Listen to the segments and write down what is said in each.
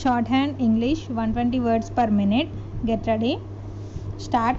Shorthand English 120 words per minute. Get ready. Start.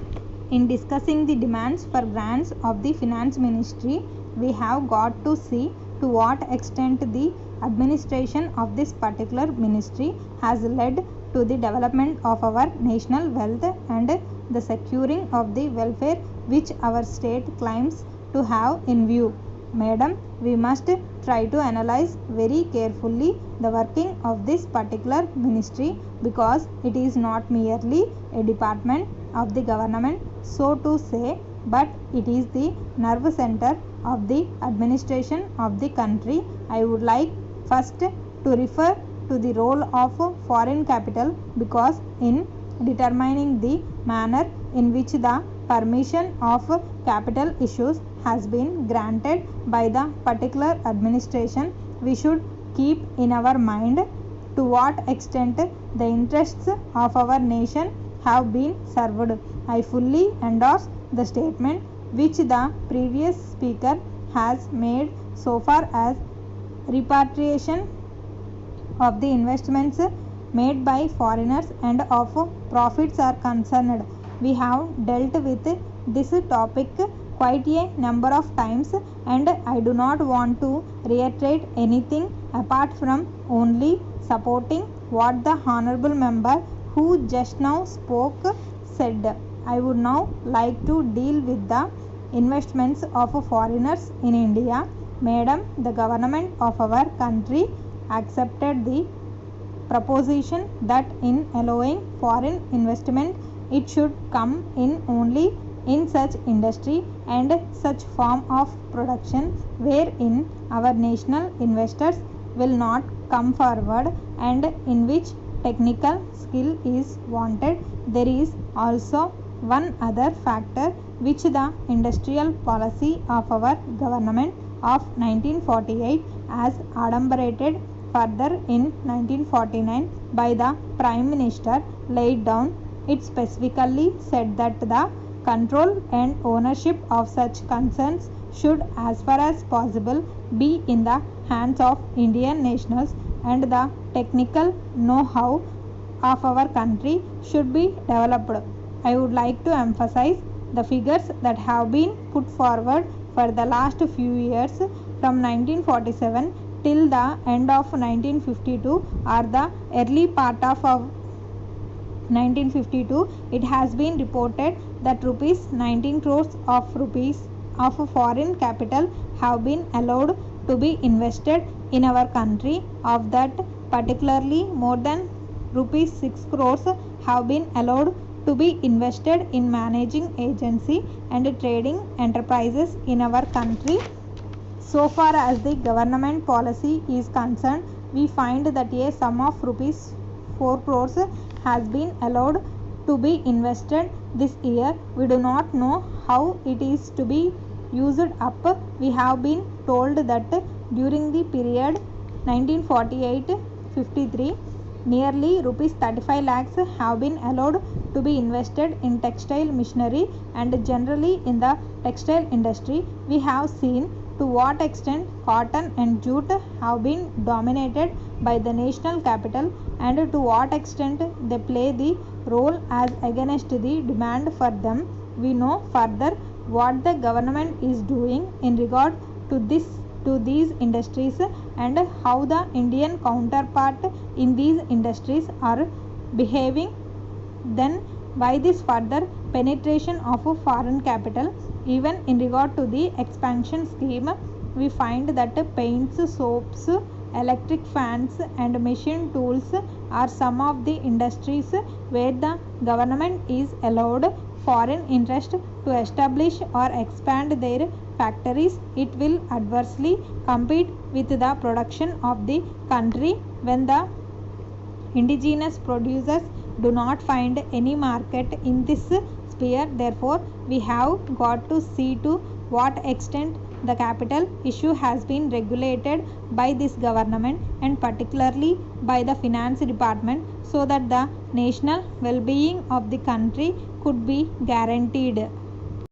In discussing the demands for grants of the Finance Ministry, we have got to see to what extent the administration of this particular ministry has led to the development of our national wealth and the securing of the welfare which our state claims to have in view. Madam, we must try to analyze very carefully the working of this particular ministry, because it is not merely a department of the government, so to say, but it is the nerve center of the administration of the country. I would like first to refer to the role of foreign capital, because in determining the manner in which the permission of capital issues has been granted by the particular administration, we should keep in our mind to what extent the interests of our nation have been served. I fully endorse the statement which the previous speaker has made so far as repatriation of the investments made by foreigners and of profits are concerned. We have dealt with this topic quite a number of times, and I do not want to reiterate anything apart from only supporting what the honorable member who just now spoke said. I would now like to deal with the investments of foreigners in India. Madam, the government of our country accepted the proposition that in allowing foreign investment, it should come in only in such industry and such form of production wherein our national investors will not come forward and in which technical skill is wanted. There is also one other factor which the industrial policy of our government of 1948 as adumbrated further in 1949 by the Prime Minister laid down. It specifically said that the control and ownership of such concerns should as far as possible be in the hands of Indian nationals, and the technical know-how of our country should be developed. I would like to emphasize the figures that have been put forward for the last few years from 1947 till the end of 1952 or the early part of 1952. It has been reported that rupees 19 crores of foreign capital have been allowed to be invested in our country. Of that, particularly more than rupees 6 crores have been allowed to be invested in managing agency and trading enterprises in our country. So far as the government policy is concerned, we find that a sum of rupees 4 crores has been allowed to be invested this year. We do not know how it is to be used up. We have been told that during the period 1948-53, nearly rupees 35 lakhs have been allowed to be invested in textile machinery and generally in the textile industry. We have seen to what extent cotton and jute have been dominated by the national capital and to what extent they play the role as against the demand for them. We know further what the government is doing in regard to these industries and how the Indian counterpart in these industries are behaving. Then by this further penetration of foreign capital, even in regard to the expansion scheme, we find that paints, soaps, electric fans and machine tools are some of the industries where the government is allowed foreign interest to establish or expand their factories. It will adversely compete with the production of the country when the indigenous producers do not find any market in this sphere. Therefore, we have got to see to what extent the capital issue has been regulated by this government and particularly by the finance department, so that the national well-being of the country could be guaranteed.